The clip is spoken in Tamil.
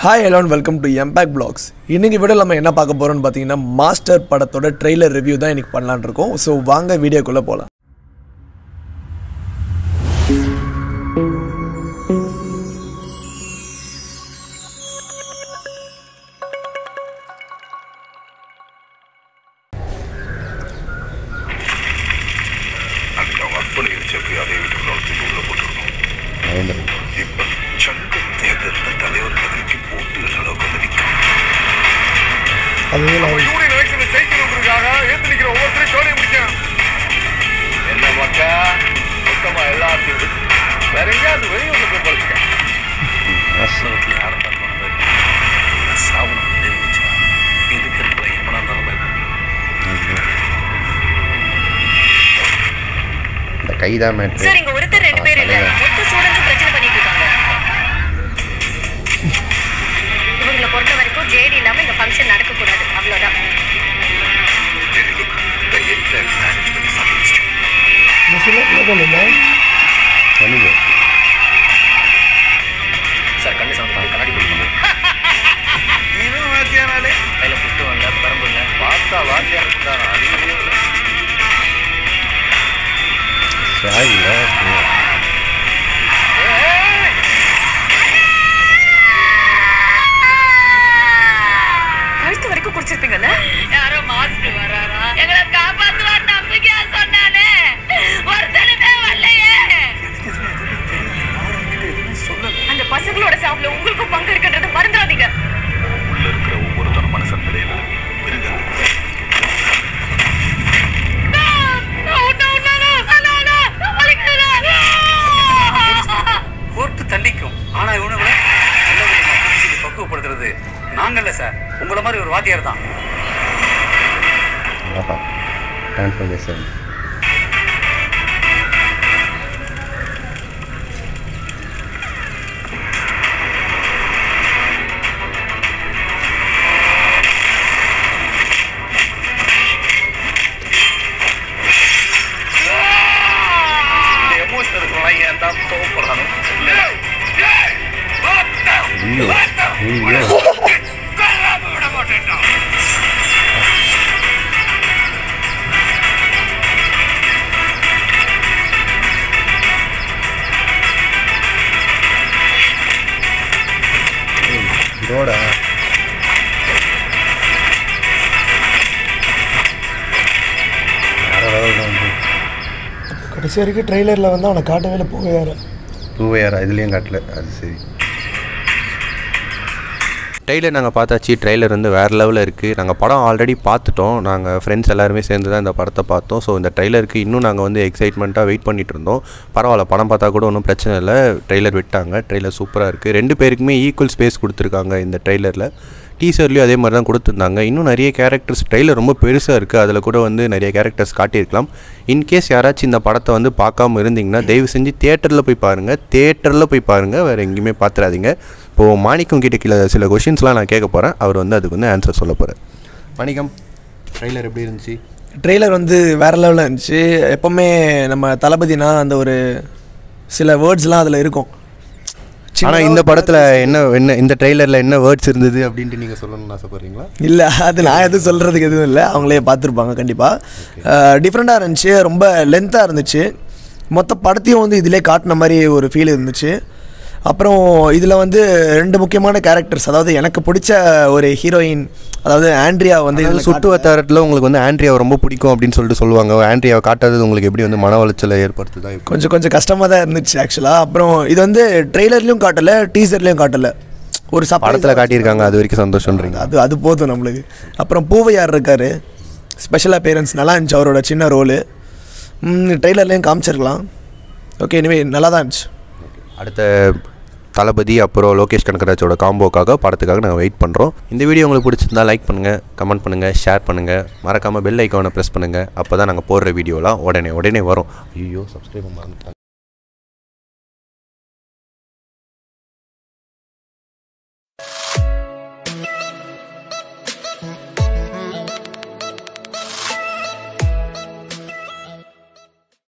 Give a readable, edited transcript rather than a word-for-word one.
Hi hello and welcome to Impact Vlogs. இன்னைக்கு வீடியோல நம்ம என்ன பார்க்க போறோம்னு பாத்தீங்கன்னா மாஸ்டர் படத்தோட ட்ரெய்லர் ரிவ்யூ தான் இன்னைக்கு பண்ணலாம்னு இருக்கோம். சோ வாங்க வீடியோக்குள்ள போலாம். கைதா மேட்ரு சார் இங்க ஒருத்தர் ரெண்டு பேர் இல்ல மொத்த ஸ்டூடண்ட்ஸ் பிரச்சனை பண்ணிட்டு இருக்காங்க. இவங்கள பொறுத்த வரைக்கும் ஜேடி இல்லாம இந்த ஃபங்க்ஷன் நடக்க கூடாது அவ்வளவுதான். சார் கண்ணு சாப்பிட்டு கண்ணாடி போடுவாங்க. இதுவும் வாத்தியானாலே கையில புட்டு வரல பரம்பு இல்லை பார்த்தா வாத்தியா இருந்தாரா கழுத்து வரைக்கும் குடிச்சிருப்பீங்கல்ல. யாரோ மாஸ்டர் வராரா எங்களை காப்பாத்துவார் நம்பிக்கையா சொன்னானே ஒருத்தனுமே வரலையே. அந்த பசங்களோட சாவுல உங்களுக்கும் பங்கு இருக்குன்றத மறந்துடாதீங்க. உள்ள இருக்கிற ஒவ்வொருத்தரும் மனசன் நிலையில கோர்ட்டு தண்டிக்கும். ஆனா இவனை விட பக்குவப்படுத்துறது நாங்கள்ல சார், உங்களை மாதிரி ஒரு வாத்தியார் தான். டிரான்ஸ்ஃபர்மேஷன் கடைசி வரைக்கும் ட்ரெய்லரில் வந்து அவனை காட்டவே இல்லை. பூவையாரா இதுலேயும் காட்டல. அது சரி. ட்ரெய்லர் நாங்கள் பார்த்தாச்சு. ட்ரெய்லர் வந்து வேறு லெவலில் இருக்குது. நாங்கள் படம் ஆல்ரெடி பார்த்துட்டோம். நாங்கள் ஃப்ரெண்ட்ஸ் எல்லாருமே சேர்ந்து தான் இந்த படத்தை பார்த்தோம். ஸோ இந்த ட்ரெய்லருக்கு இன்னும் நாங்கள் வந்து எக்ஸைட்மெண்ட்டாக வெயிட் பண்ணிகிட்டு இருந்தோம். பரவாயில்ல, படம் பார்த்தா கூட ஒன்றும் பிரச்சனை இல்லை. ட்ரெய்லர் விட்டாங்க. ட்ரெய்லர் சூப்பராக இருக்குது. ரெண்டு பேருக்குமே ஈக்குவல் ஸ்பேஸ் கொடுத்துருக்காங்க இந்த ட்ரெய்லரில். டீசர்லேயும் அதே மாதிரி தான் கொடுத்துருந்தாங்க. இன்னும் நிறைய கேரக்டர்ஸ் ட்ரெய்லர் ரொம்ப பெருசாக இருக்குது. அதில் கூட வந்து நிறைய கேரக்டர்ஸ் காட்டியிருக்கலாம். இன்கேஸ் யாராச்சும் இந்த படத்தை வந்து பார்க்காம இருந்தீங்கன்னா தயவு செஞ்சு தியேட்டரில் போய் பாருங்கள். வேறு எங்கேயுமே பார்த்துடாதீங்க. இப்போது மாணிக்கம் கிட்ட சில கொஷின்ஸ்லாம் நான் கேட்க போகிறேன். அவர் வந்து அதுக்கு வந்து ஆன்சர் சொல்ல போகிறார். மாணிக்கம், ட்ரெய்லர் எப்படி இருந்துச்சு? ட்ரெய்லர் வந்து வேறு லெவலில் இருந்துச்சு. எப்போவுமே நம்ம தளபதினா அந்த ஒரு சில வேர்ட்ஸ்லாம் அதில் இருக்கும். ஆனால் இந்த படத்தில் என்ன இந்த ட்ரெய்லரில் என்ன வேர்ட்ஸ் இருந்தது அப்படின்ட்டு நீங்கள் சொல்லணும்னு ஆசைப்படுறீங்களா? இல்லை, அது நான் எதுவும் சொல்கிறதுக்கு எதுவும் இல்லை. அவங்களே பார்த்துருப்பாங்க கண்டிப்பாக. டிஃப்ரெண்ட்டாக இருந்துச்சு. ரொம்ப லென்த்தாக இருந்துச்சு. மொத்த படத்தையும் வந்து இதிலே காட்டின மாதிரி ஒரு ஃபீல் இருந்துச்சு. அப்புறம் இதில் வந்து ரெண்டு முக்கியமான கேரக்டர்ஸ், அதாவது எனக்கு பிடிச்ச ஒரு ஹீரோயின், அதாவது ஆண்ட்ரியா வந்து சுட்டு வட்டாரத்தில் உங்களுக்கு வந்து ஆண்ட்ரியாவை ரொம்ப பிடிக்கும் அப்படின்னு சொல்லுவாங்க. ஆண்ட்ரியாவை காட்டாதது உங்களுக்கு எப்படி வந்து மன உளைச்சலை ஏற்படுத்துதா? கொஞ்சம் கஷ்டமாக தான் இருந்துச்சு ஆக்சுவலாக. அப்புறம் இது வந்து ட்ரெய்லர்லையும் காட்டலை, டீசர்லையும் காட்டலை, ஒரு படத்தில் காட்டியிருக்காங்க. அது வரைக்கும் சந்தோஷம்ன்றீங்க. அது போதும் நம்மளுக்கு. அப்புறம் பூவையார் இருக்கார், ஸ்பெஷல் அப்பியரன்ஸ் நல்லா இருந்துச்சு. அவரோட சின்ன ரோலு ட்ரெய்லர்லையும் காமிச்சிருக்கலாம். ஓகே, எனிவே நல்லா தான் இருந்துச்சு. அடுத்த தளபதி அப்புறம் லோகேஷ் கனகராஜோட காம்போக்காக படத்துக்காக நாங்கள் வெயிட் பண்ணுறோம். இந்த வீடியோ உங்களுக்கு பிடிச்சிருந்தா லைக் பண்ணுங்கள், கமெண்ட் பண்ணுங்கள், ஷேர் பண்ணுங்கள். மறக்காமல் பெல் ஐக்கானை ப்ரெஸ் பண்ணுங்கள். அப்போ தான் நாங்கள் போடுற வீடியோலாம் உடனே வரும். ஐயோ, சப்ஸ்கிரைப் பண்ணுங்க.